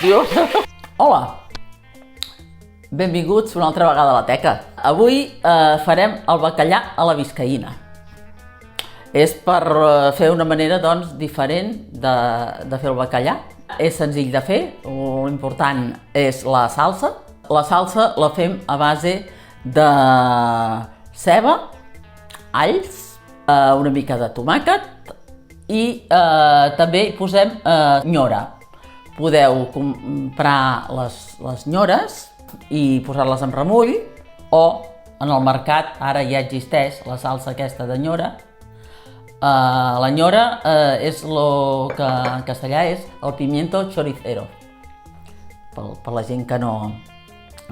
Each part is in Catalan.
Dios. Hola, benvinguts una altra vegada a la teca. Avui farem el bacallà a la biscaïna. És per fer una manera diferent de fer el bacallà. És senzill de fer, l'important és la salsa. La salsa la fem a base de ceba, alls, una mica de tomàquet i també hi posem nyora. Podeu comprar les nyores i posar-les en remull, o en el mercat ara ja existeix la salsa aquesta de nyora. La nyora és el que en castellà és el pimiento choricero, per la gent que no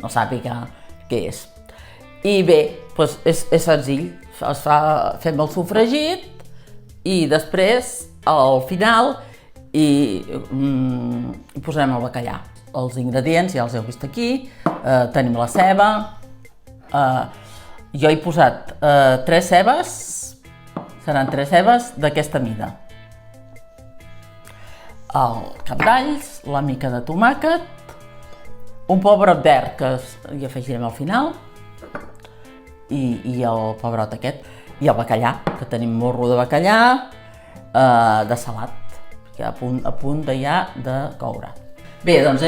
sàpiga què és. I bé, doncs és senzill, fem el sofregit i després al final i posarem el bacallà. Els ingredients ja els heu vist aquí, tenim la ceba, jo he posat 3 cebes, seran 3 cebes d'aquesta mida. El cap d'alls, la mica de tomàquet, un pebrot verd que hi afegirem al final, i el pebrot aquest, i el bacallà, que tenim morro de bacallà de salat, que a punt ja de coure. Bé, doncs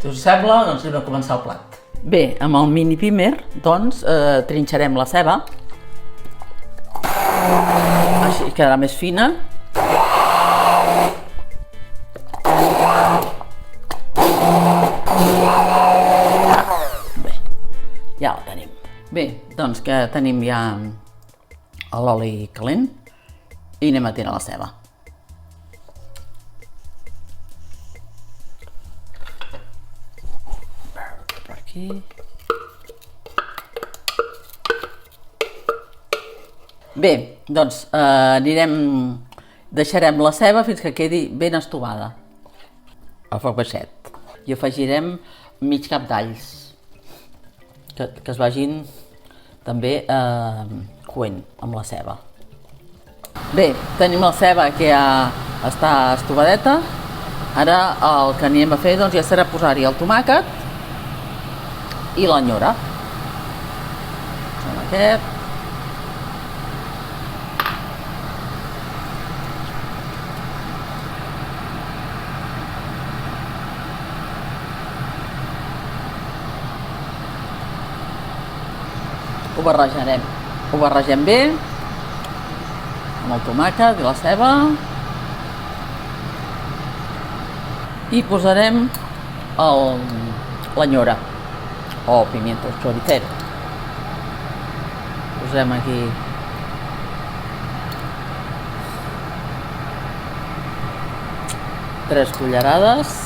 si us sembla, anem a començar el plat. Bé, amb el mini pimer, trinxarem la ceba, així quedarà més fina. Bé, ja la tenim. Bé, doncs que tenim ja l'oli calent i anem a tirar la ceba. Per aquí. Bé, doncs deixarem la ceba fins que quedi ben estovada a foc baixet i afegirem mig cap d'alls que es vagin també coent amb la ceba. Bé, tenim la ceba que ja està estovadeta. Ara el que anem a fer ja serà posar-hi el tomàquet i la nyora. Posem aquest. Ho barregem bé amb el tomàquet i la ceba i posarem la nyora o pimiento choricero. Posem aquí tres cullerades.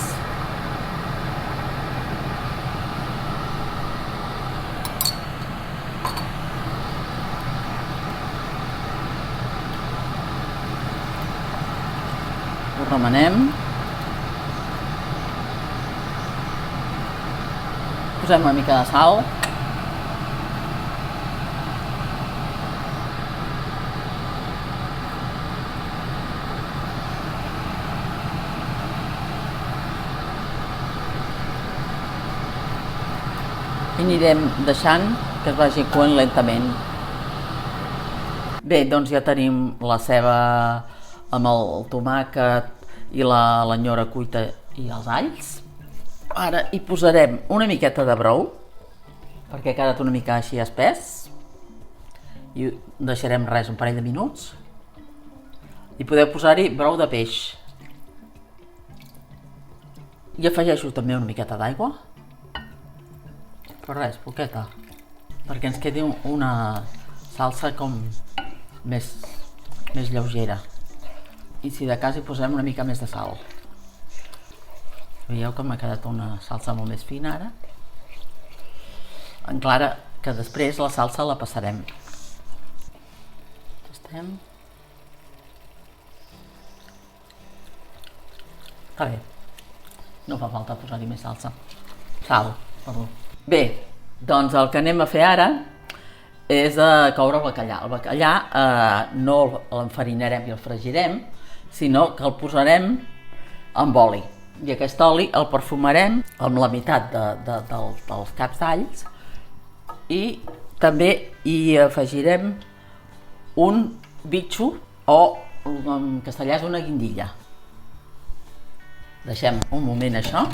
Ho remenem. Posem una mica de sal. I anirem deixant que es vagi coent lentament. Bé, doncs ja tenim la ceba amb el tomàquet i la nyora cuita i els alls. Ara hi posarem una miqueta de brou, perquè ha quedat una mica així espès. I deixarem un parell de minuts. I podeu posar-hi brou de peix. I afegeixo també una miqueta d'aigua. Però res, poqueta. Perquè ens quedi una salsa com més lleugera. I si de cas hi posem una mica més de sal. Veieu que m'ha quedat una salsa molt més fina ara? En clara que després la salsa la passarem. Tastem. Està bé. No fa falta posar-hi més salsa. Sal, perdó. Bé, doncs el que anem a fer ara és coure el bacallà. El bacallà no l'enfarinarem i el fregirem, sinó que el posarem amb oli. I aquest oli el perfumarem amb la meitat dels caps d'alls i també hi afegirem un bitxo o en castellà és una guindilla. Deixem un moment això,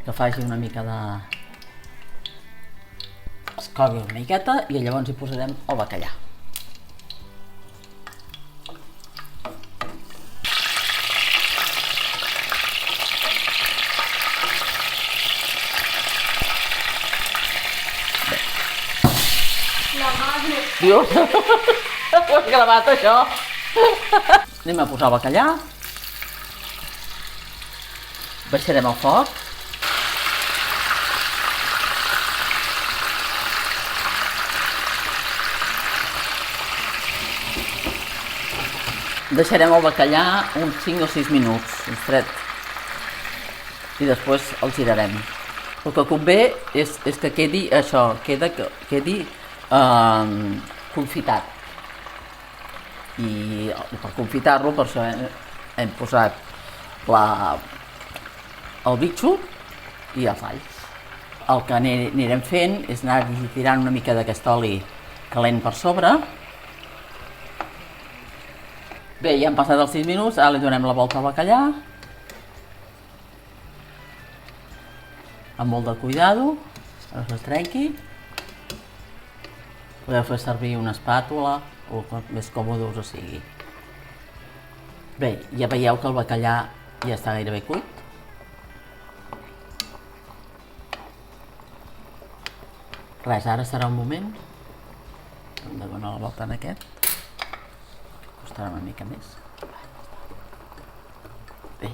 que faci una mica de... es cogui una miqueta i llavors hi posarem el bacallà. Dios, ho has gravat això? Anem a posar el bacallà. Baixarem el foc. Deixarem el bacallà uns 5 o 6 minuts, en fred. I després el girarem. El que convé és que quedi això, quedi confitat. I per confitar-lo, per això hem posat el bitxo i els alls. El que anirem fent és anar tirant una mica d'aquest oli calent per sobre. Bé, ja han passat els 6 minuts, ara li donem la volta al bacallà. Amb molt de cuidado, que no es trenqui. Podeu fer servir una espàtula o el més còmode us sigui. Bé, ja veieu que el bacallà ja està gairebé cuit. Res, ara serà un moment. Hem de donar la volta en aquest. Costarà una mica més. Bé.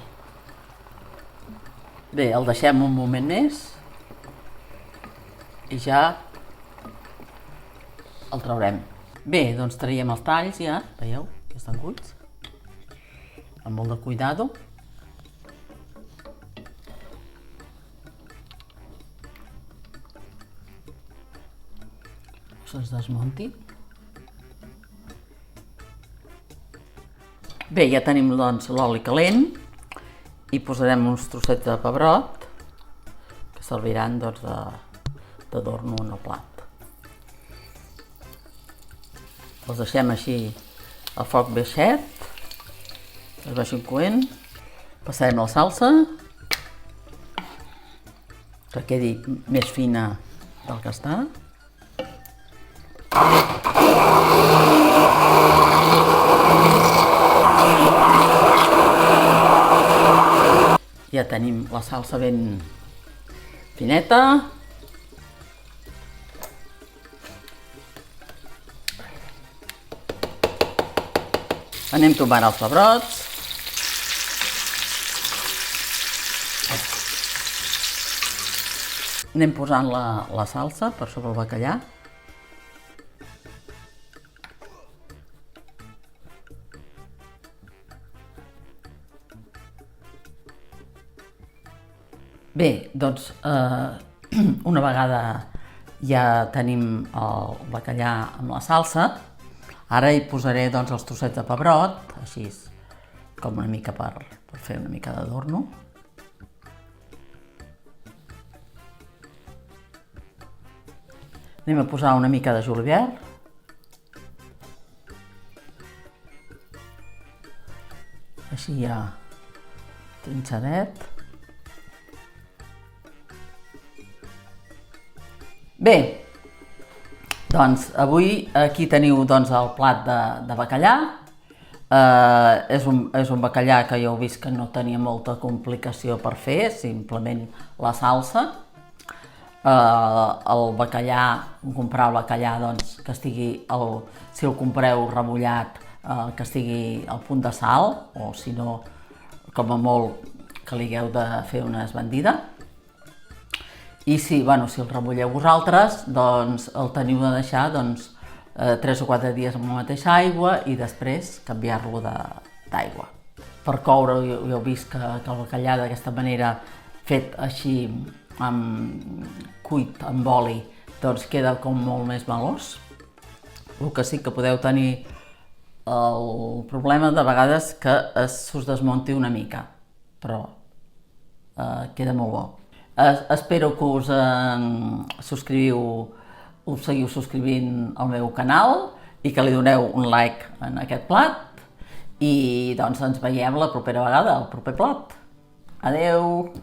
Bé, el deixem un moment més i ja el traurem. Bé, doncs traiem els talls ja, veieu, que estan cuits. Amb molt de cuidado. Se'ls desmunti. Bé, ja tenim doncs l'oli calent i posarem uns trossets de pebrot que serviran doncs d'adorno en el plat. Els deixem així a foc baixet, que es vagin coent. Passarem la salsa, que quedi més fina del que està. Ja tenim la salsa ben fineta. Anem tombant els pebrots. Anem posant la salsa per sobre el bacallà. Bé, doncs una vegada ja tenim el bacallà amb la salsa, ara hi posaré doncs els trossets de pebrot, així com una mica per fer una mica d'adorno. Anem a posar una mica de julivert. Així ja trinxadet. Bé, doncs avui aquí teniu doncs, el plat de bacallà. És un bacallà que ja heu vist que no tenia molta complicació per fer, simplement la salsa. El bacallà, comprar el bacallà doncs, que estigui, si el compreu remullat, que estigui al punt de sal, o si no, com a molt, que li hagueu de fer una esbandida. I si el remulleu vosaltres, doncs el teniu de deixar 3 o 4 dies amb la mateixa aigua i després canviar-lo d'aigua. Per coure, ja heu vist que el bacallà d'aquesta manera, fet així, cuit amb oli, doncs queda com molt més melós. El que sí que podeu tenir el problema de vegades que us desmunti una mica, però queda molt bo. Espero que us seguiu subscrivint al meu canal i que li doneu un like en aquest plat i doncs ens veiem la propera vegada, al proper plat. Adeu!